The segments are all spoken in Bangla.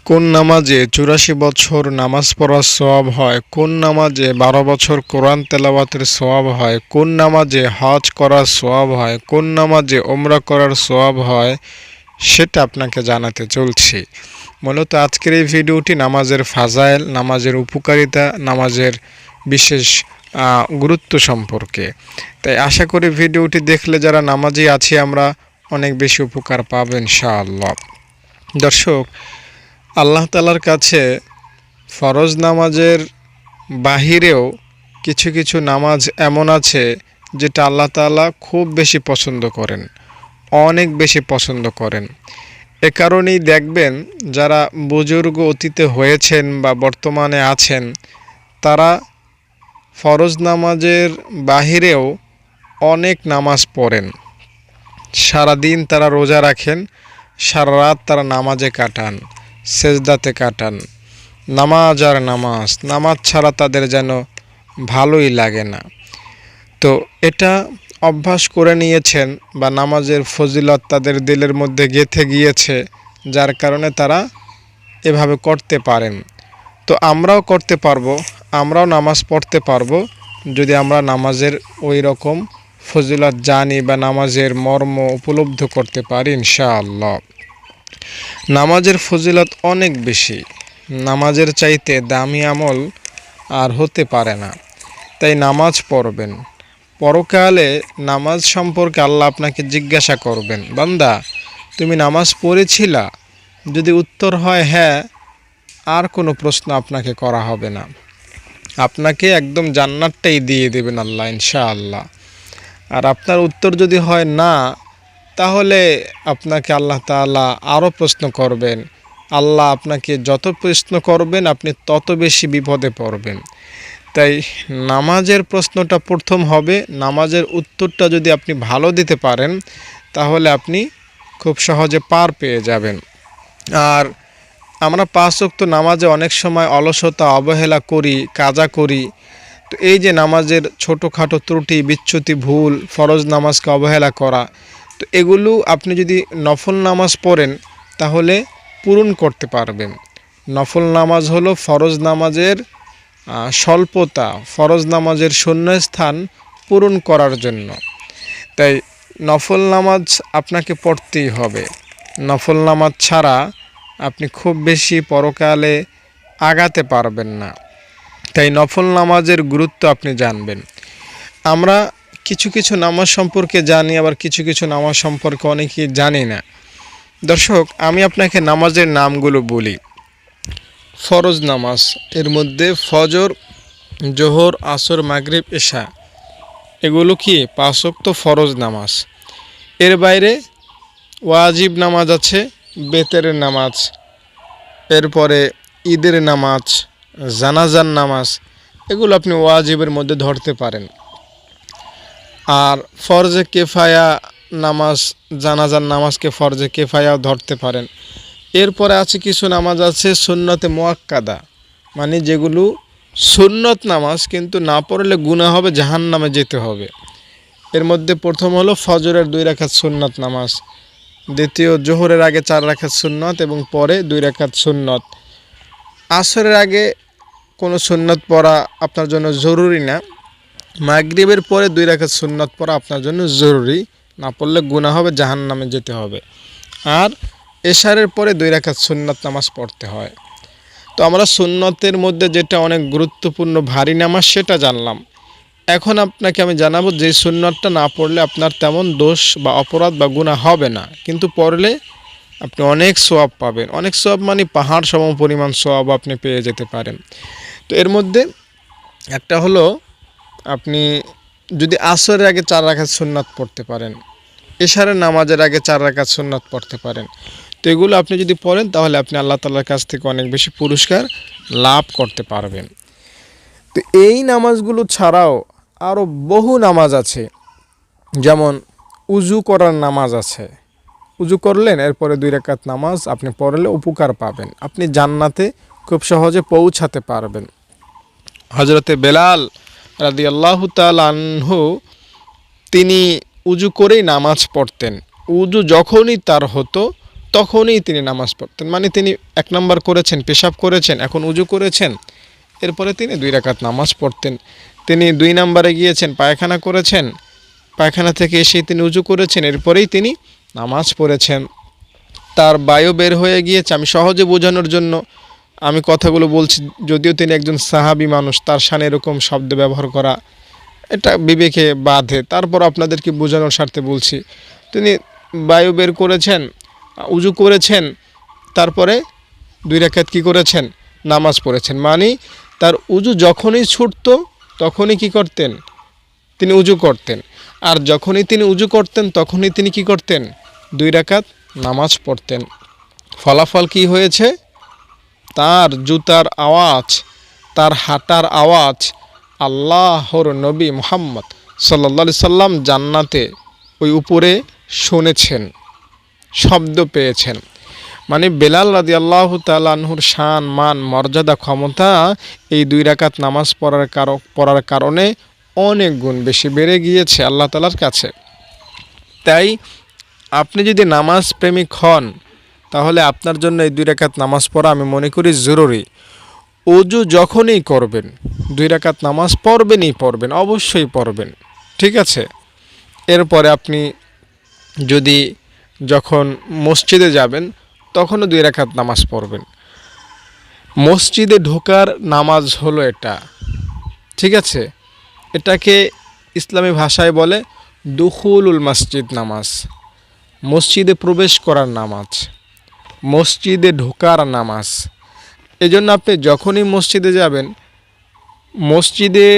কোন নামাজে ৮৪ বছর নামাজ পড়ার সওয়াব হয়, কোন নামাজে ১২ বছর কোরআন তেলাওয়াতের সওয়াব হয়, কোন নামাজে হজ করার সওয়াব হয়, কোন নামাজে ওমরা করার সওয়াব হয়, সেটা আপনাকে জানাতে চলছি। মূলত আজকের এই ভিডিওটি নামাজের ফাজাইল, নামাজের উপকারিতা, নামাজের বিশেষ গুরুত্ব সম্পর্কে। তাই আশা করি ভিডিওটি দেখলে যারা নামাজি আছি আমরা অনেক বেশি উপকার পাবো ইনশাআল্লাহ। দর্শক, আল্লাহ তাআলার কাছে ফরজ নামাজের বাহিরেও কিছু কিছু নামাজ এমন আছে যেটা আল্লাহ তাআলা খুব বেশি পছন্দ করেন, অনেক বেশি পছন্দ করেন। এ কারণেই দেখবেন যারা বুজুর্গ অতীতে হয়েছেন বা বর্তমানে আছেন তারা ফরজ নামাজের বাহিরেও অনেক নামাজ পড়েন। সারাদিন তারা রোজা রাখেন, সারা রাত তারা নামাজে কাটান, সেজদাতে কাটান, নামাজ আর নামাজ, নামাজ ছাড়া তাদের যেন ভালোই লাগে না। তো এটা অভ্যাস করে নিয়েছেন বা নামাজের ফজিলত তাদের দিলের মধ্যে গেঁথে গিয়েছে, যার কারণে তারা এভাবে করতে পারেন। তো আমরাও করতে পারবো, আমরাও নামাজ পড়তে পারবো যদি আমরা নামাজের ওই রকম ফজিলত জানি বা নামাজের মর্ম উপলব্ধ করতে পারি ইনশাআল্লাহ। নামাজের ফজিলত অনেক বেশি, নামাজের চাইতে দামি আমল আর হতে পারে না। তাই নামাজ পড়বেন। পরকালে নামাজ সম্পর্কে আল্লাহ আপনাকে জিজ্ঞাসা করবেন, বান্দা তুমি নামাজ পড়েছিলা? যদি উত্তর হয় হ্যাঁ, আর কোনো প্রশ্ন আপনাকে করা হবে না, আপনাকে একদম জান্নাতটাই দিয়ে দেবেন আল্লাহ ইনশাআল্লাহ। আর আপনার উত্তর যদি হয় না, তাহলে আপনাকে আল্লাহ তাআলা আরও প্রশ্ন করবেন। আল্লাহ আপনাকে যত প্রশ্ন করবেন আপনি তত বেশি বিপদে পড়বেন। তাই নামাজের প্রশ্নটা প্রথম হবে, নামাজের উত্তরটা যদি আপনি ভালো দিতে পারেন তাহলে আপনি খুব সহজে পার পেয়ে যাবেন। আর আমরা ৫ ওয়াক্ত নামাজে অনেক সময় অলসতা, অবহেলা করি, কাজা করি। তো এই যে নামাজের ছোটোখাটো ত্রুটি, বিচ্যুতি, ভুল, ফরজ নামাজকে অবহেলা করা, তো এগুলো আপনি যদি নফল নামাজ পড়েন তাহলে পূরণ করতে পারবেন। নফল নামাজ হলো ফরজ নামাজের স্বল্পতা, ফরজ নামাজের শূন্যস্থান পূরণ করার জন্য। তাই নফল নামাজ আপনাকে পড়তেই হবে। নফল নামাজ ছাড়া আপনি খুব বেশি পরকালে আগাতে পারবেন না। তাই নফল নামাজের গুরুত্ব আপনি জানবেন। আমরা কিছু কিছু নামাজ সম্পর্কে জানি, আবার কিছু কিছু নামাজ সম্পর্কে অনেকেই জানি না। দর্শক, আমি আপনাকে নামাজের নামগুলো বলি। ফরজ নামাজ, এর মধ্যে ফজর, জোহর, আসর, মাগরিব, এশা, এগুলো কি ৫ ওয়াক্ত ফরজ নামাজ। এর বাইরে ওয়াজিব নামাজ আছে, বেতেরের নামাজ, এরপরে ঈদের নামাজ, জানাজার নামাজ, এগুলো আপনি ওয়াজিবের মধ্যে ধরতে পারেন। আর ফরজে কেফায়া নামাজ, জানাজার নামাজকে ফরজে কেফায়াও ধরতে পারেন। এরপরে আছে কিছু নামাজ আছে সুন্নতে মুআক্কাদা, মানে যেগুলো সুন্নত নামাজ কিন্তু না পড়লে গুনাহ হবে, জাহান্নামে যেতে হবে। এর মধ্যে প্রথম হলো ফজরের 2 রাকাত সুন্নত নামাজ, দ্বিতীয় জোহরের আগে 4 রাকাত সুন্নত এবং পরে 2 রাকাত সুন্নত। আসরের আগে কোনো সুন্নত পড়া আপনার জন্য জরুরি না, মাগরিবের পরে 2 রাকাত সুন্নত পড়া আপনার জন্য জরুরি, না পড়লে গুনাহ হবে, জাহান্নামে যেতে হবে। আর এশারের পরে 2 রাকাত সুন্নত নামাজ পড়তে হয়। তো আমরা সুন্নতের মধ্যে যেটা অনেক গুরুত্বপূর্ণ ভারী নামাজ সেটা জানলাম। এখন আপনাকে আমি জানাবো যে সুন্নতটা না পড়লে আপনার তেমন দোষ বা অপরাধ বা গুনাহ হবে না, কিন্তু পড়লে আপনি অনেক সওয়াব পাবেন। অনেক সওয়াব মানে পাহাড় সম পরিমাণ সওয়াব আপনি পেয়ে যেতে পারেন। তো এর মধ্যে একটা হলো, আপনি যদি আসরের আগে 4 রাকাত সুন্নাত পড়তে পারেন, এশারের নামাজের আগে 4 রাকাত সুন্নাত পড়তে পারেন। তো এগুলো আপনি যদি পড়েন তাহলে আপনি আল্লাহ তাআলার কাছ থেকে অনেক বেশি পুরস্কার লাভ করতে পারবেন। তো এই নামাজগুলো ছাড়াও আরও বহু নামাজ আছে, যেমন উজু করার নামাজ আছে। উজু করলেন, এরপরে 2 রাকাত নামাজ আপনি পড়লে উপকার পাবেন, আপনি জান্নাতে খুব সহজে পৌঁছাতে পারবেন। হযরতে বেলাল রাদিয়াল্লাহু তাআলা আনহু তিনি উজু করেই নামাজ পড়তেন। উজু যখনই তার হতো তখনই তিনি নামাজ পড়তেন। মানে তিনি 1 নাম্বার করেছেন, পেশাব করেছেন, এখন উজু করেছেন, এরপরে তিনি 2 রাকাত নামাজ পড়তেন। তিনি 2 নাম্বারে গিয়েছেন, পায়খানা করেছেন, পায়খানা থেকে এসে তিনি উজু করেছেন, এরপরেই তিনি নামাজ পড়েছেন। তার বায়ু বের হয়ে গিয়েছে, আমি সহজে বোঝানোর জন্য আমি কথাগুলো বলছি, যদিও তিনি একজন সাহাবী মানুষ, তার শানে এরকম শব্দ ব্যবহার করা এটা বিবেকে বাধে, তারপর আপনাদেরকে বোঝানোর স্বার্থে বলছি। তিনি বায়ু বের করেছেন, উজু করেছেন, তারপরে 2 রাকাত কী করেছেন, নামাজ পড়েছেন। মানে তার উজু যখনই ছুটত তখনই কি করতেন, তিনি উজু করতেন। আর যখনই তিনি উজু করতেন তখনই তিনি কি করতেন, 2 রাকাত নামাজ পড়তেন। ফলাফল কি হয়েছে, তার জুতার আওয়াজ, তার হাঁটার আওয়াজ আল্লাহর নবী মুহাম্মদ সাল্লাল্লাহু আলাইহি সাল্লাম জান্নাতে ওই উপরে শুনেছেন, শব্দ পেয়েছেন। মানে বেলাল রাদিয়াল্লাহু তাআলা আনহুর শান, মান, মর্যাদা, ক্ষমতা এই 2 রাকাত নামাজ পড়ার কারণে অনেক গুণ বেশি বেড়ে গিয়েছে আল্লাহ তাআলার কাছে। তাই আপনি যদি নামাজ প্রেমিক হন তাহলে আপনার জন্য এই 2 রাকাত নামাজ পড়া আমি মনে করি জরুরি। ওযু যখনই করবেন 2 রাকাত নামাজ পড়বেন, অবশ্যই পড়বেন, ঠিক আছে। এরপরে আপনি যদি যখন মসজিদে যাবেন তখনও 2 রাকাত নামাজ পড়বেন। মসজিদে ঢোকার নামাজ হলো এটা, ঠিক আছে। এটাকে ইসলামী ভাষায় বলে দুখুলুল মসজিদ নামাজ, মসজিদে প্রবেশ করার নামাজ, মসজিদে ঢোকার নামাজ। এজন্য আপনি যখনই মসজিদে যাবেন, মসজিদে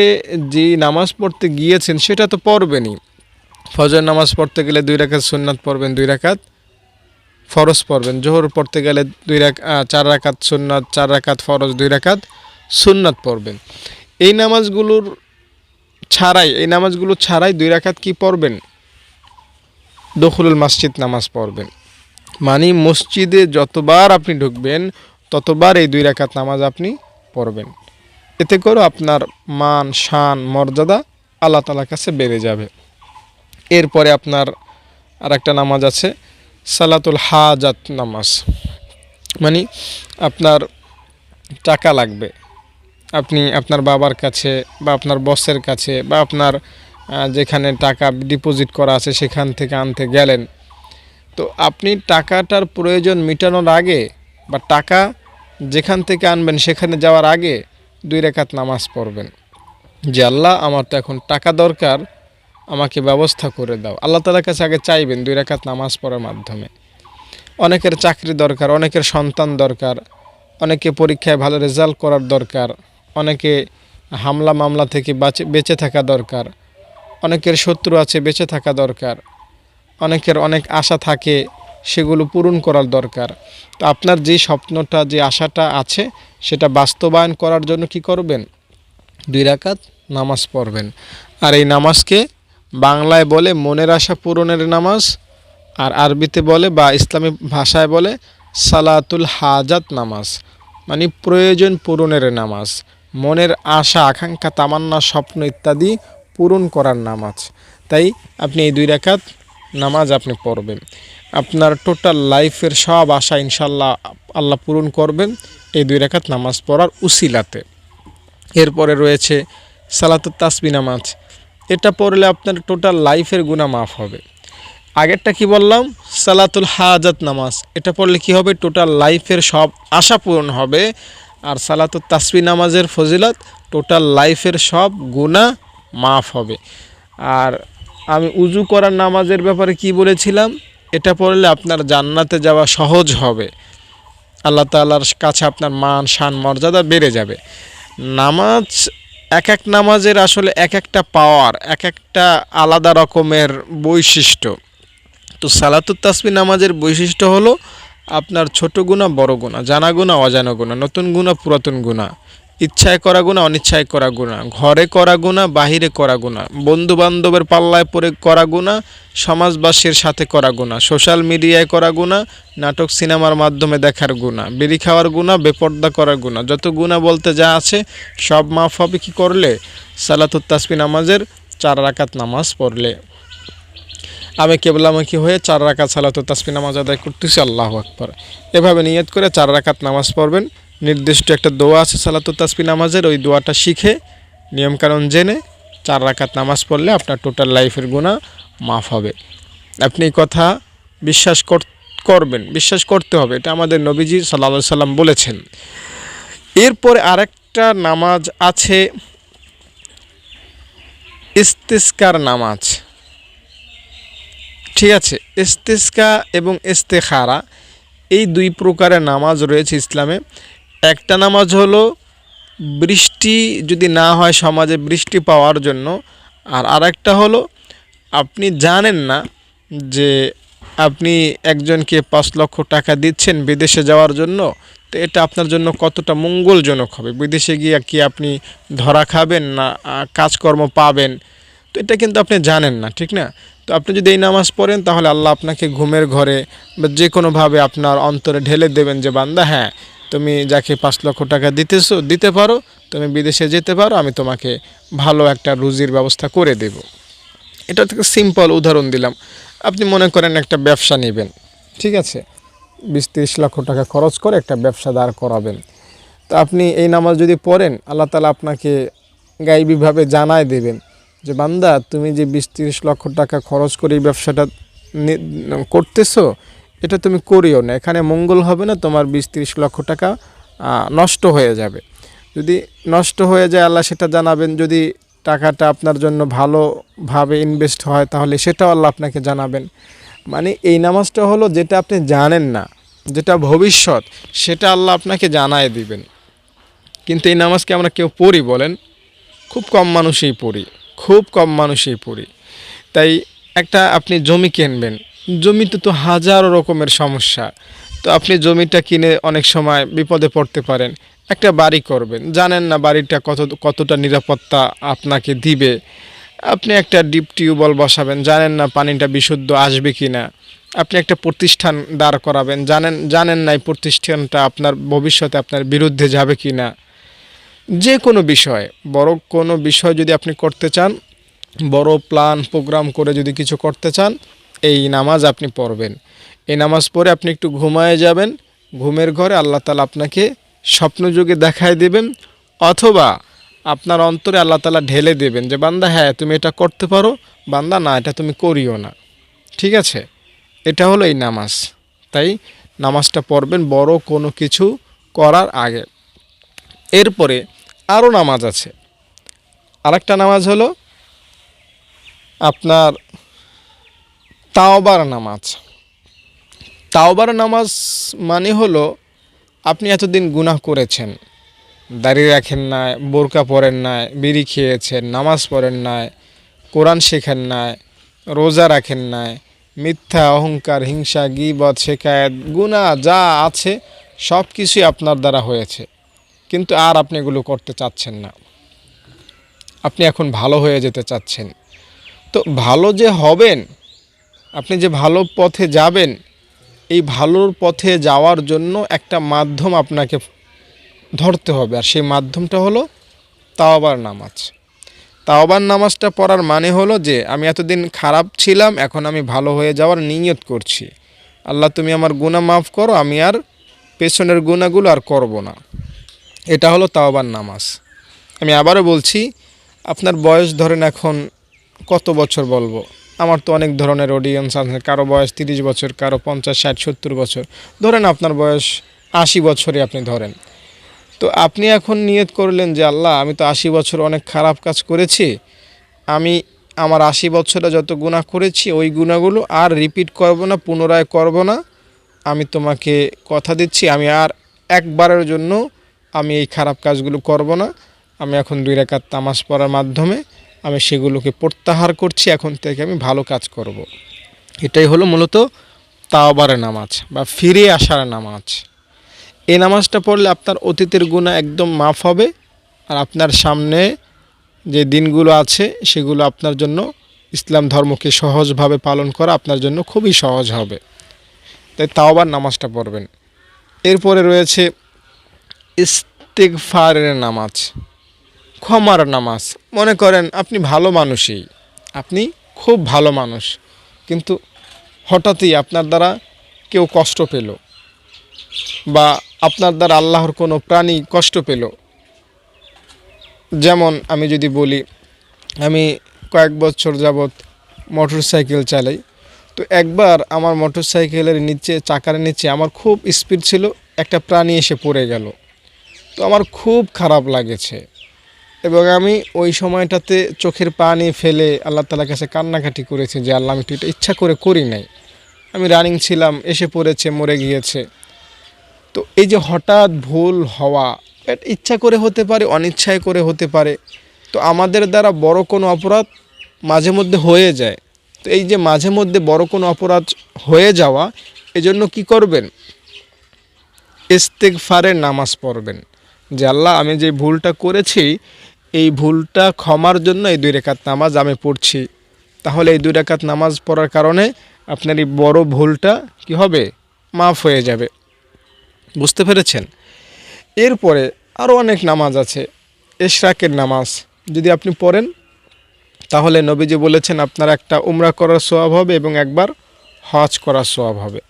যে নামাজ পড়তে গিয়েছেন সেটা তো পড়বেনই। ফজর নামাজ পড়তে গেলে 2 রাকাত সুন্নাত পড়বেন, 2 রাকাত ফরজ পড়বেন। জোহর পড়তে গেলে 4 রাকাত সুন্নাত, 4 রাকাত ফরজ, 2 রাকাত সুন্নাত পড়বেন। এই নামাজগুলো ছাড়াই 2 রাকাত কি পড়বেন, দখুলুল মসজিদ নামাজ পড়বেন। মানে মসজিদে যতবার আপনি ঢুকবেন ততবার এই 2 রাকাত নামাজ আপনি পড়বেন। এতে করে আপনার মান, শান, মর্যাদা আল্লাহ তাআলার কাছে বেড়ে যাবে। এরপরে আপনার আরেকটা নামাজ আছে সালাতুল হাজাত নামাজ। মানে আপনার টাকা লাগবে, আপনি আপনার বাবার কাছে বা আপনার বসের কাছে বা আপনার যেখানে টাকা ডিপোজিট করা আছে সেখান থেকে আনতে গেলেন, তো আপনি টাকাটার প্রয়োজন মেটানোর আগে বা টাকা যেখান থেকে আনবেন সেখানে যাওয়ার আগে 2 রাকাত নামাজ পড়বেন যে আল্লাহ আমার তো এখন টাকা দরকার, আমাকে ব্যবস্থা করে দাও। আল্লাহ তাআলার কাছে আগে চাইবেন 2 রাকাত নামাজ পড়ার মাধ্যমে। অনেকের চাকরি দরকার, অনেকের সন্তান দরকার, অনেকে পরীক্ষায় ভালো রেজাল্ট করার দরকার, অনেকে হামলা মামলা থেকে বেঁচে থাকা দরকার, অনেকের শত্রু আছে বেঁচে থাকা দরকার, অনেকের অনেক আশা থাকে সেগুলো পূরণ করার দরকার। তো আপনার যে স্বপ্নটা, যে আশাটা আছে সেটা বাস্তবায়ন করার জন্য কি করবেন, 2 রাকাত নামাজ পড়বেন। আর এই নামাজকে বাংলায় বলে মনের আশা পূরণের নামাজ, আর আরবিতে বলে বা ইসলামী ভাষায় বলে সালাতুল হাজাত নামাজ। মানে প্রয়োজন পূরণের নামাজ, মনের আশা, আকাঙ্ক্ষা, তামান্না, স্বপ্ন ইত্যাদি পূরণ করার নামাজ। তাই আপনি এই 2 রাকাত নামাজ আপনি পড়বেন, আপনার টোটাল লাইফের সব আশা ইনশাল্লাহ আল্লাহ পূরণ করবেন এই 2 রাকাত নামাজ পড়ার উসিলাতে। এরপরে রয়েছে সালাতুত তাসবিহ নামাজ। এটা পড়লে আপনার টোটাল লাইফের গুনাহ মাফ হবে। আগেরটা কি বললাম, সালাতুল হাজাত নামাজ, এটা পড়লে কি হবে, টোটাল লাইফের সব আশা পূরণ হবে। আর সালাতুত তাসবিহ নামাজের ফজিলত, টোটাল লাইফের সব গুনাহ মাফ হবে। আর আমি উজু করার নামাজের ব্যাপারে কি বলেছিলাম, এটা পড়লে আপনার জান্নাতে যাওয়া সহজ হবে, আল্লাহ তাআলার কাছে আপনার মান, শান, মর্যাদা বেড়ে যাবে। নামাজ এক এক নামাজের আসলে এক একটা পাওয়ার, এক একটা আলাদা রকমের বৈশিষ্ট্য। তো সালাতুত তাসবিহ নামাজের বৈশিষ্ট্য হলো আপনার ছোট গুনাহ, বড় গুনাহ, জানা গুনাহ, অজানা গুনাহ, নতুন গুনাহ, পুরাতন গুনাহ, ইচ্ছায় করা গুনাহ, অনিচ্ছায় করা গুনাহ, ঘরে করা গুনাহ, বাহিরে করা গুনাহ, বন্ধু বান্ধবের পাল্লায় পড়ে করা গুনাহ, সমাজবাসীর সাথে করা গুনাহ, সোশ্যাল মিডিয়ায় করা গুনাহ, নাটক সিনেমার মাধ্যমে দেখার গুনাহ, বিড়ি খাওয়ার গুনাহ, বেপর্দা করার গুনাহ, যত গুনাহ বলতে যা আছে সব মাফ হবে কি করলে, সালাতুত তাসবিহ নামাজের 4 রাকাত নামাজ পড়লে। আমি কেবলামুখী হয়ে 4 রাকাত সালাতুত তাসবিহ নামাজ আদায় করতেছি, আল্লাহু আকবার। এভাবে নিয়ত করে 4 রাকাত নামাজ পড়বেন। নির্দিষ্ট একটা দোয়া আছে সালাতুত তাসবিহ নামাজের, ওই দোয়াটা শিখে নিয়মকানুন জেনে 4 রাকাত নামাজ পড়লে আপনার টোটাল লাইফের গুনাহ মাফ হবে। আপনি এই কথা বিশ্বাস করবেন, বিশ্বাস করতে হবে। এটা আমাদের নবীজি সাল্লাল্লাহু আলাইহি সাল্লাম বলেছেন। এরপরে আরেকটা নামাজ আছে ইস্তিসকার নামাজ, ঠিক আছে। ইস্তিসকা এবং ইস্তেখারা এই 2 প্রকারের নামাজ রয়েছে ইসলামে। একটা নামাজ হলো বৃষ্টি যদি না হয় সমাজে বৃষ্টি পাওয়ার জন্য, আর আরেকটা হলো আপনি জানেন না যে আপনি একজনকে 5 লক্ষ টাকা দিচ্ছেন বিদেশে যাওয়ার জন্য, তো এটা আপনার জন্য কতটা মঙ্গলজনক হবে। বিদেশে গিয়ে কি আপনি ধরা খাবেন না কাজকর্ম পাবেন, তো এটা কিন্তু আপনি জানেন না, ঠিক না। তো আপনি যদি এই নামাজ পড়েন তাহলে আল্লাহ আপনাকে ঘুমের ঘরে বা যে কোনোভাবে আপনার অন্তরে ঢেলে দেবেন যে বান্দা, হ্যাঁ তুমি যাকে 5 লক্ষ টাকা দিতে পারো, তুমি বিদেশে যেতে পারো, আমি তোমাকে ভালো একটা রুজির ব্যবস্থা করে দেব। এটা থেকে সিম্পল উদাহরণ দিলাম। আপনি মনে করেন একটা ব্যবসা নেবেন, ঠিক আছে, 20-30 লক্ষ টাকা খরচ করে একটা ব্যবসা দাঁড় করাবেন। তো আপনি এই নামাজ যদি পড়েন, আল্লাহ তাআলা আপনাকে গায়বীভাবে জানায় দেবেন যে বান্দা তুমি যে 20-30 লক্ষ টাকা খরচ করে এই ব্যবসাটা করতেছো, এটা তুমি করিও না, এখানে মঙ্গল হবে না, তোমার 20-30 লক্ষ টাকা নষ্ট হয়ে যাবে। যদি নষ্ট হয়ে যায় আল্লাহ সেটা জানাবেন, যদি টাকাটা আপনার জন্য ভালোভাবে ইনভেস্ট হয় তাহলে সেটাও আল্লাহ আপনাকে জানাবেন। মানে এই নামাজটা হলো যেটা আপনি জানেন না, যেটা ভবিষ্যৎ, সেটা আল্লাহ আপনাকে জানায় দিবেন। কিন্তু এই নামাজকে আমরা কেউ পড়ি বলেন? খুব কম মানুষই পড়ি। তাই একটা আপনি জমি কিনবেন, জমিতে তো হাজারো রকমের সমস্যা। তো আপনি জমিটা কিনে অনেক সময় বিপদে পড়তে পারেন। একটা বাড়ি করবেন, জানেন না বাড়িটা কতটা নিরাপত্তা আপনাকে দিবে। আপনি একটা ডিপ টিউবওয়েল বসাবেন, জানেন না পানিটা বিশুদ্ধ আসবে কি না। আপনি একটা প্রতিষ্ঠান দাঁড় করাবেন, জানেন না এই প্রতিষ্ঠানটা আপনার ভবিষ্যতে আপনার বিরুদ্ধে যাবে কি না। যে কোনো বিষয়, বড় কোনো বিষয় যদি আপনি করতে চান, বড় প্ল্যান প্রোগ্রাম করে যদি কিছু করতে চান, এই নামাজ আপনি পড়বেন। এই নামাজ পড়ে আপনি একটু ঘুমায়ে যাবেন, ঘুমের ঘরে আল্লাহ তাআলা আপনাকে স্বপ্নযোগে দেখায় দেবেন, অথবা আপনার অন্তরে আল্লাহ তাআলা ঢেলে দেবেন যে বান্দা হ্যাঁ তুমি এটা করতে পারো, বান্দা না এটা তুমি করিও না, ঠিক আছে। এটা হলো এই নামাজ। তাই নামাজটা পড়বেন বড় কোনো কিছু করার আগে। এরপরে আরও নামাজ আছে। আরেকটা নামাজ হলো আপনার তাওবার নামাজ। তাওবার নামাজ মানে হলো আপনি এতদিন গুনাহ করেছেন, দাড়ি রাখেন নাই, বোরকা পরেন নাই, বিড়ি খেয়েছেন, নামাজ পড়েন নাই, কোরআন শেখেন নাই, রোজা রাখেন নাই, মিথ্যা, অহংকার, হিংসা, গীবত, শিকায়েত, গুনাহ যা আছে সব কিছুই আপনার দ্বারা হয়েছে, কিন্তু আর আপনি এগুলো করতে চাচ্ছেন না। আপনি এখন ভালো হয়ে যেতে চাচ্ছেন। তো ভালো যে হবেন, আপনি যে ভালো পথে যাবেন, এই ভালোর পথে যাওয়ার জন্য একটা মাধ্যম আপনাকে ধরতে হবে, আর সেই মাধ্যমটা হলো তাওবার নামাজ। তাওবার নামাজটা পড়ার মানে হলো যে আমি এতদিন খারাপ ছিলাম, এখন আমি ভালো হয়ে যাওয়ার নিয়ত করছি। আল্লাহ তুমি আমার গুনাহ মাফ করো, আমি আর পেছনের গুনাহগুলো আর করব না। এটা হলো তাওবার নামাজ। আমি আবারও বলছি, আপনার বয়স ধরেন এখন কত বছর বলবো, আমার তো অনেক ধরনের অডিয়েন্স আছে, কারো বয়স 30 বছর, কারো 50, 60, 70 বছর, ধরেন আপনার বয়স 80 বছরই আপনি ধরেন। তো আপনি এখন নিয়ত করলেন যে আল্লাহ আমি তো 80 বছর অনেক খারাপ কাজ করেছি, আমি আমার 80 বছরে যত গুনাহ করেছি ওই গুনাহগুলো আর রিপিট করব না, পুনরায় করব না। আমি তোমাকে কথা দিচ্ছি আমি আর একবারের জন্য আমি এই খারাপ কাজগুলো করব না। আমি এখন 2 রাকাত নামাজ পড়ার মাধ্যমে আমি সেগুলোকে প্রত্যাহার করছি, এখন থেকে আমি ভালো কাজ করব। এটাই হলো মূলত তাওবার নামাজ বা ফিরে আসার নামাজ। এই নামাজটা পড়লে আপনার অতীতের গুনাহ একদম মাফ হবে, আর আপনার সামনে যে দিনগুলো আছে সেগুলো আপনার জন্য ইসলাম ধর্মকে সহজভাবে পালন করা আপনার জন্য খুবই সহজ হবে। তাই তাওবার নামাজটা পড়বেন। এরপরে রয়েছে ইস্তিগফারের নামাজ, ক্ষমার নামাজ। মনে করেন আপনি ভালো মানুষই, আপনি খুব ভালো মানুষ, কিন্তু হঠাৎই আপনার দ্বারা কেউ কষ্ট পেল বা আপনার দ্বারা আল্লাহর কোনো প্রাণী কষ্ট পেল। যেমন আমি যদি বলি, আমি কয়েক বছর যাবৎ মোটরসাইকেল চালাই। তো একবার আমার মোটরসাইকেলের নিচে, চাকার নিচে আমার খুব স্পিড ছিল, একটা প্রাণী এসে পড়ে গেল। তো আমার খুব খারাপ লাগেছে এবং আমি ওই সময়টাতে চোখের পানি ফেলে আল্লাহ তাআলার কাছে কান্নাকাটি করেছি যে আল্লাহ, আমি তো এটা ইচ্ছা করে করি নাই, আমি রানিং ছিলাম, এসে পড়েছে, মরে গিয়েছে। তো এই যে হঠাৎ ভুল হওয়া, এটা ইচ্ছা করে হতে পারে, অনিচ্ছায় করে হতে পারে। তো আমাদের দ্বারা বড় কোনো অপরাধ মাঝে মধ্যে হয়ে যায়। তো এই যে মাঝে মধ্যে বড় কোনো অপরাধ হয়ে যাওয়া, এজন্য কি করবেন? ইস্তেগফারের নামাজ পড়বেন যে আল্লাহ, আমি যে ভুলটা করেছি, এই ভুলটা ক্ষমার জন্য এই 2 রাকাত নামাজ আমি পড়ছি। তাহলে এই 2 রাকাত নামাজ পড়ার কারণে আপনার এই বড় ভুলটা কি হবে? মাফ হয়ে যাবে। বুঝতে পেরেছেন? এরপরে আরও অনেক নামাজ আছে। ইশরাকের নামাজ যদি আপনি পড়েন, তাহলে নবীজি বলেছেন আপনার একটা উমরা করার সওয়াব হবে এবং একবার হজ করার সওয়াব হবে।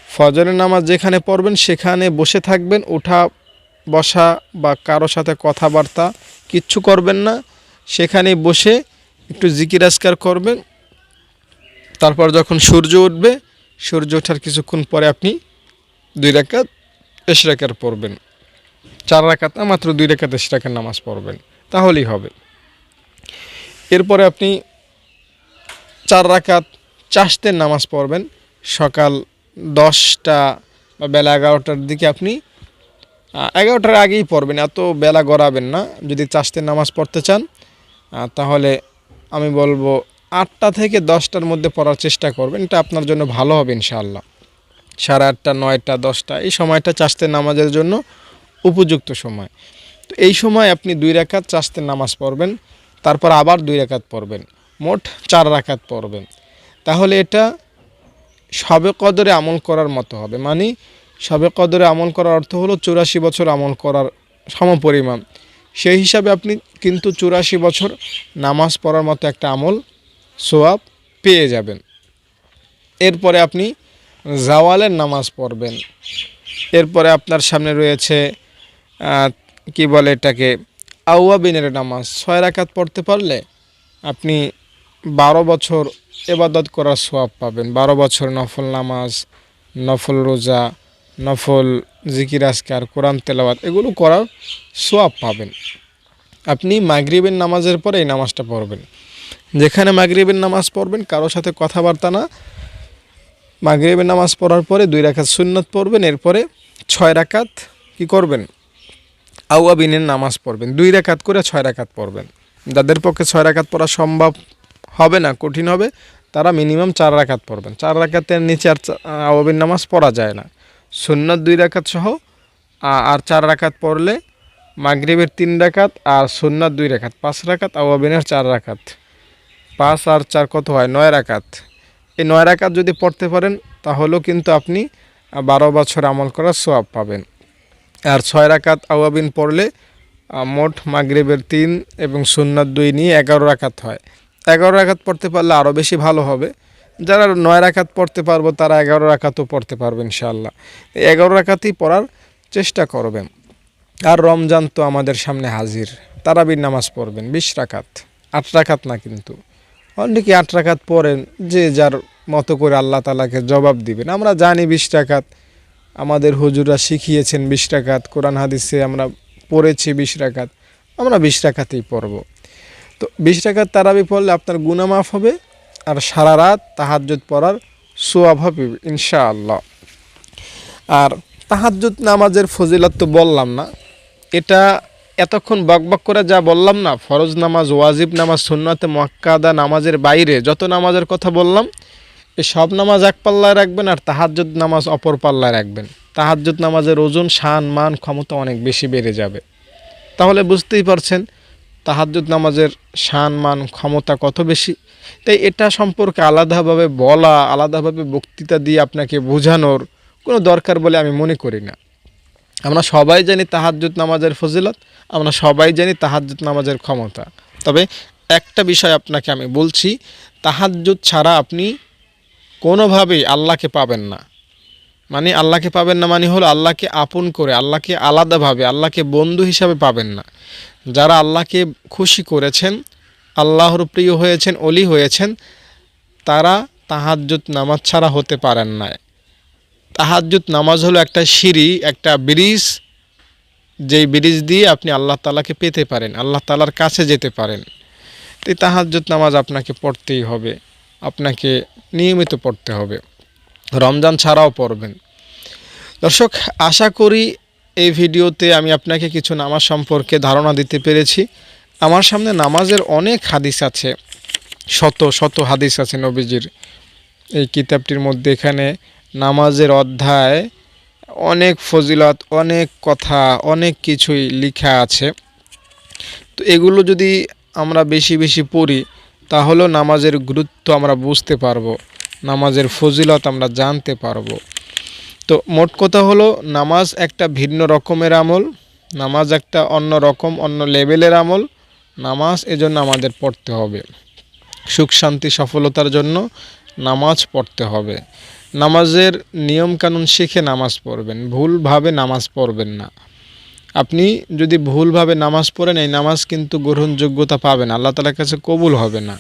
ফজরের নামাজ যেখানে পড়বেন সেখানে বসে থাকবেন, উঠা বসা বা কারো সাথে কথাবার্তা কিচ্ছু করবেন না। সেখানে বসে একটু জিকির আজকার করবেন। তারপর যখন সূর্য উঠবে, সূর্য ওঠার কিছুক্ষণ পরে আপনি 2 রাকাত ইশরাকের পড়বেন। 4 রাকাত না, মাত্র 2 রাকাত ইশরাকের নামাজ পড়বেন, তাহলেই হবে। এরপরে আপনি 4 রাকাত চাশতের নামাজ পড়বেন। সকাল 10টা বা বেলা 11টার দিকে আপনি 11টার আগেই পড়বেন, এত বেলা গড়াবেন না। যদি চাশতের নামাজ পড়তে চান তাহলে আমি বলবো 8টা থেকে 10টার মধ্যে পড়ার চেষ্টা করবেন, এটা আপনার জন্য ভালো হবে ইনশাআল্লাহ। 8:30, 9টা, 10টা এই সময়টা চাশতের নামাজের জন্য উপযুক্ত সময়। তো এই সময় আপনি 2 রাকাত চাশতের নামাজ পড়বেন, তারপর আবার 2 রাকাত পড়বেন, মোট 4 রাকাত পড়বেন। তাহলে এটা শবে কদরে আমল করার মতো হবে। মানে শবে কদরে আমল করার অর্থ হলো 84 বছর আমল করার সমপরিমাণ। সেই হিসাবে আপনি কিন্তু 84 বছর নামাজ পড়ার মতো একটা আমল সওয়াব পেয়ে যাবেন। এরপরে আপনি জাওয়ালের নামাজ পড়বেন। এরপরে আপনার সামনে রয়েছে কি বলে এটাকে, আওয়াবিনের নামাজ। 6 রাকাত পড়তে পারলে আপনি 12 বছর ইবাদত করার সওয়াব পাবেন। 12 বছর নফল নামাজ, নফল রোজা, নফল জিকির আজকার, কোরআন তেলাওয়াত এগুলো করার সওয়াব পাবেন। আপনি মাগরিবের নামাজের পরে এই নামাজটা পড়বেন। যেখানে মাগরিবের নামাজ পড়বেন, কারোর সাথে কথাবার্তা না। মাগরিবের নামাজ পড়ার পরে 2 রাকাত সুন্নত পড়বেন। এরপরে 6 রাকাত কি করবেন? আওয়াবিনের নামাজ পড়বেন। 2 রাকাত করে 6 রাকাত পড়বেন। যাদের পক্ষে 6 রাকাত পড়া সম্ভব হবে না, কঠিন হবে, তারা মিনিমাম 4 রাকাত পড়বেন। 4 রাকাতের নিচে আর আওয়াবিন নামাজ পড়া যায় না। সুন্নত 2 রাকাত সহ আর 4 রাকাত পড়লে মাগরিবের 3 রাকাত আর সুন্নত 2 রাকাত, 5 রাকাত, আওয়াবিনের 4 রাকাত, 5 আর 4 কত হয়? 9 রাকাত। এই 9 রাকাত যদি পড়তে পারেন তাহলেও কিন্তু আপনি 12 বছর আমল করার সওয়াব পাবেন। আর 6 রাকাত আওয়াবিন পড়লে মোট মাগরিবের 3 এবং সুন্নত 2 নিয়ে 11 রাকাত হয়। 11 রাকাত পড়তে পারলে আরও বেশি ভালো হবে। যারা 9 রাকাত পড়তে পারবো তারা 11 রাকাতও পড়তে পারবে ইনশাআল্লাহ। এই 11 রাকাতই পড়ার চেষ্টা করবেন। আর রমজান তো আমাদের সামনে হাজির। তারাবির নামাজ পড়বেন 20 রাকাত, 8 রাকাত না কিন্তু। অনেকে 8 রাকাত পড়েন, যে যার মতো করে আল্লাহ তাআলাকে জবাব দিবেন। আমরা জানি 20 রাকাত, আমাদের হুজুররা শিখিয়েছেন 20 রাকাত, কোরআন হাদিসে আমরা পড়েছি 20 রাকাত, আমরা 20 রাকাতেই পড়ব। তো 20 রাকাত তারাবি পড়লে আপনার গুনাহ মাফ হবে আর সারা রাত তাহাজ্জুদ পড়ার সওয়াব হবে ইনশাআল্লাহ। আর তাহাজ্জুদ নামাজের ফজিলত তো বললাম না, এটা এতক্ষণ বকবক করে যা বললাম না, ফরজ নামাজ, ওয়াজিব নামাজ, সুন্নতে মুআক্কাদা নামাজের বাইরে যত নামাজের কথা বললাম, এই সব নামাজ এক পাল্লায় রাখবেন আর তাহাজ্জুদ নামাজ অপর পাল্লায় রাখবেন। তাহাজ্জুদ নামাজের ওজন, শান, মান, ক্ষমতা অনেক বেশি বেড়ে যাবে। তাহলে বুঝতেই পারছেন তাহাজ্জুদ নামাজের শান, মান, ক্ষমতা কত বেশি। তাই এটা সম্পর্কে আলাদাভাবে বলা, আলাদাভাবে বক্তৃতা দিয়ে আপনাকে বোঝানোর কোনো দরকার বলে আমি মনে করি না। আমরা সবাই জানি তাহাজ্জুদ নামাজের ফজিলত, আমরা সবাই জানি তাহাজ্জুদ নামাজের ক্ষমতা। তবে একটা বিষয় আপনাকে আমি বলছি, তাহাজ্জুদ ছাড়া আপনি কোনোভাবেই আল্লাহকে পাবেন না। মানে আল্লাহকে পাবেন না মানে হলো আল্লাহকে আপন করে, আল্লাহকে আলাদাভাবে, আল্লাহকে বন্ধু হিসাবে পাবেন না। যারা আল্লাহকে খুশি করেছেন, আল্লাহর প্রিয় হয়েছেন, অলি হয়েছেন, তারা তাহাজ্জুদ নামাজ ছাড়া হতে পারেন না। তাহাজ্জুদ নামাজ হলো একটা সিঁড়ি, একটা ব্রিজ, যেই ব্রিজ দিয়ে আপনি আল্লাহ তাআলাকে পেতে পারেন, আল্লাহ তাআলার কাছে যেতে পারেন। তো এই তাহাজ্জুদ নামাজ আপনাকে পড়তেই হবে, আপনাকে নিয়মিত পড়তে হবে, রমজান ছাড়াও পড়বেন। দর্শক, আশা করি এই ভিডিওতে আমি আপনাকে কিছু নামাজ সম্পর্কে ধারণা দিতে পেরেছি। আমার সামনে নামাজের অনেক হাদিস আছে, শত শত হাদিস আছে নবীজির এই কিতাবটির মধ্যে। এখানে নামাজের অধ্যায়, অনেক ফজিলত, অনেক কথা, অনেক কিছুই লেখা আছে। তো এগুলো যদি আমরা বেশি বেশি পড়ি তাহলেও নামাজের গুরুত্ব আমরা বুঝতে পারবো, নামাজের ফজিলত আমরা জানতে পারবো। তো মোট কথা হলো, নামাজ একটা ভিন্ন রকমের আমল, নামাজ একটা অন্য রকম, অন্য লেভেলের আমল। নামাজ এজন্য আমাদের পড়তে হবে, সুখ শান্তি সফলতার জন্য নামাজ পড়তে হবে। নামাজের নিয়মকানুন শিখে নামাজ পড়বেন, ভুলভাবে নামাজ পড়বেন না। আপনি যদি ভুলভাবে নামাজ পড়েন, এই নামাজ কিন্তু গ্রহণযোগ্যতা পাবে না, আল্লাহ তাআলার কাছে কবুল হবে না।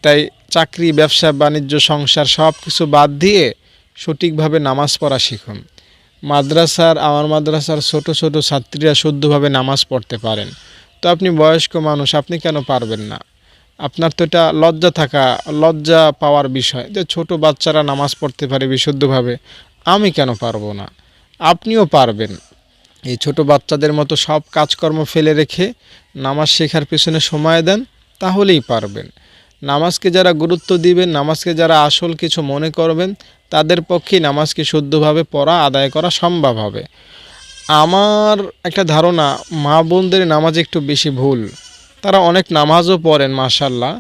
তাই চাকরি, ব্যবসা, বাণিজ্য, সংসার সব কিছু বাদ দিয়ে সঠিকভাবে নামাজ পড়া শিখুন। আমার মাদ্রাসার ছোট ছোট ছাত্রীরা শুদ্ধভাবে নামাজ পড়তে পারেন, তো আপনি বয়স্ক মানুষ, আপনি কেন পারবেন না? আপনার তো এটা লজ্জা পাওয়ার বিষয় যে ছোট বাচ্চারা নামাজ পড়তে পারে বিশুদ্ধভাবে, আমি কেন পারবো না? আপনিও পারবেন। এই ছোট বাচ্চাদের মতো সব কাজকর্ম ফেলে রেখে নামাজ শেখার পেছনে সময় দেন, তাহলেই পারবেন। নামাজকে যারা গুরুত্ব দিবেন, নামাজকে যারা আসল কিছু মনে করবেন, তাদের পক্ষেই নামাজকে শুদ্ধভাবে পড়া, আদায় করা সম্ভব হবে। আমার একটা ধারণা, মা বোনদের নামাজ একটু বেশি ভুল। তারা অনেক নামাজও পড়েন মাশাআল্লাহ,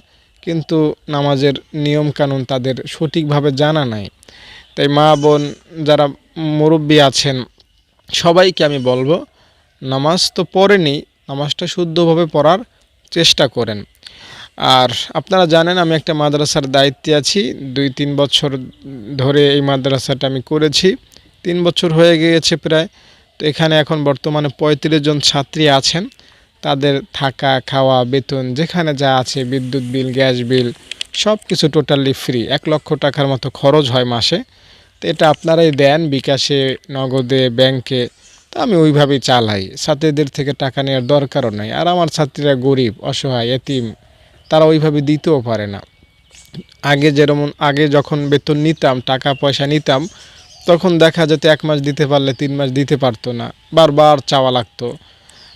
কিন্তু নামাজের নিয়মকানুন তাদের সঠিকভাবে জানা নাই। তাই মা বোন যারা মুরব্বী আছেন, সবাইকে আমি বলবো, নামাজ তো পড়েনি, নামাজটা শুদ্ধভাবে পড়ার চেষ্টা করেন। আর আপনারা জানেন আমি একটা মাদ্রাসার দায়িত্বে আছি, 2-3 বছর ধরে এই মাদ্রাসাটা আমি করেছি, 3 বছর হয়ে গিয়েছে প্রায়। তো এখানে এখন বর্তমানে 35 জন ছাত্রী আছেন। তাদের থাকা, খাওয়া, বেতন, যেখানে যা আছে, বিদ্যুৎ বিল, গ্যাস বিল, সব কিছু টোটালি ফ্রি। 1 লক্ষ টাকার মতো খরচ হয় মাসে। তো এটা আপনারাই দেন বিকাশে, নগদে, ব্যাংকে। তো আমি ওইভাবেই চালাই, ছাত্রীদের থেকে টাকা নেওয়ার দরকারও নাই। আর আমার ছাত্রীরা গরিব, অসহায়, এতিম, তারা ওইভাবে দিতেও পারে না। আগে যখন বেতন নিতাম, টাকা পয়সা নিতাম, তখন দেখা যেত 1 মাস দিতে পারলে 3 মাস দিতে পারতো না, বারবার চাওয়া লাগতো।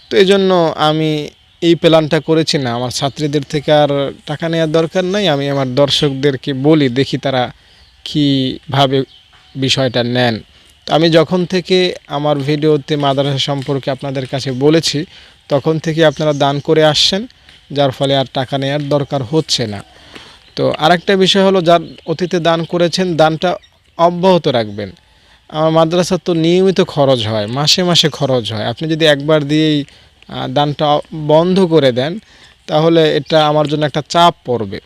তো এই জন্য আমি এই প্ল্যানটা করেছি, না আমার ছাত্রীদের থেকে আর টাকা নেওয়ার দরকার নাই। আমি আমার দর্শকদেরকে বলি, দেখি তারা কীভাবে বিষয়টা নেন। তো আমি যখন থেকে আমার ভিডিওতে মাদ্রাসা সম্পর্কে আপনাদের কাছে বলেছি, তখন থেকে আপনারা দান করে আসছেন, যার ফলে আর টাকা নেওয়ার দরকার হচ্ছে না। তো আরেকটা বিষয় হলো, যার অতীতে দান করেছেন, দানটা অব্যাহত রাখবেন। আমার মাদ্রাসার তো নিয়মিত খরচ হয়, মাসে মাসে খরচ হয়। আপনি যদি একবার দিয়েই দানটা বন্ধ করে দেন, তাহলে এটা আমার জন্য একটা চাপ পড়বে।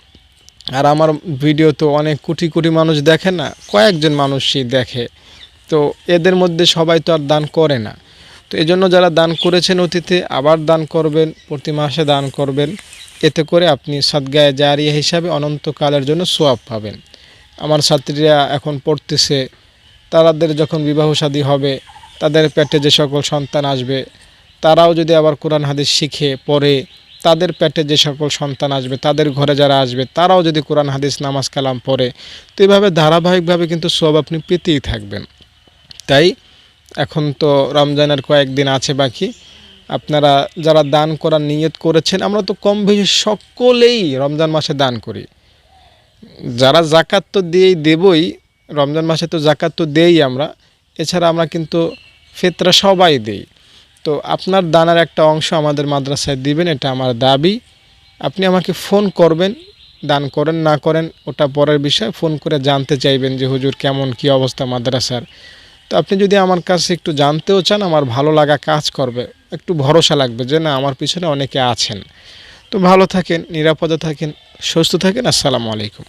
আর আমার ভিডিও তো অনেক কোটি কোটি মানুষ দেখে না, কয়েকজন মানুষই দেখে। তো এদের মধ্যে সবাই তো আর দান করে না। তো এজন্য যারা দান করেছেন অতীতে, আবার দান করবেন, প্রতি মাসে দান করবেন। এতে করে আপনি সাদগায়ে জারিয়া হিসাবে অনন্তকালের জন্য সওয়াব পাবেন। আমার ছাত্রীরা এখন পড়তেছে, তাদের যখন বিবাহ শাদী হবে, তাদের পেটে যে সকল সন্তান আসবে, তারাও যদি আবার কোরআন হাদিস শিখে পড়ে, তাদের পেটে যে সকল সন্তান আসবে, তাদের ঘরে যারা আসবে, তারাও যদি কোরআন হাদিস, নামাজ কালাম পড়ে, তো এইভাবে ধারাবাহিকভাবে কিন্তু সওয়াব আপনি পেতেই থাকবেন। তাই এখন তো রমজানের কয়েকদিন আছে বাকি, আপনারা যারা দান করার নিয়ত করেছেন, আমরা তো কম বেশি সকলেই রমজান মাসে দান করি। যারা জাকাত তো দেবই, রমজান মাসে তো জাকাত তো দেই আমরা, এছাড়া আমরা কিন্তু ফিতরা সবাই দেই। তো আপনার দানের একটা অংশ আমাদের মাদ্রাসায় দিবেন, এটা আমার দাবি। আপনি আমাকে ফোন করবেন, দান করেন না করেন ওটা পরের বিষয়। ফোন করে জানতে চাইবেন যে হুজুর কেমন কি অবস্থা মাদ্রাসার। তো আপনি যদি আমার কাছে একটু জানতেও চান, আমার ভালো লাগা কাজ করবে, একটু ভরসা লাগবে যে না, আমার পিছনে অনেকে আছেন। তো ভালো থাকেন, নিরাপদে থাকেন, সুস্থ থাকেন। আসসালামু আলাইকুম।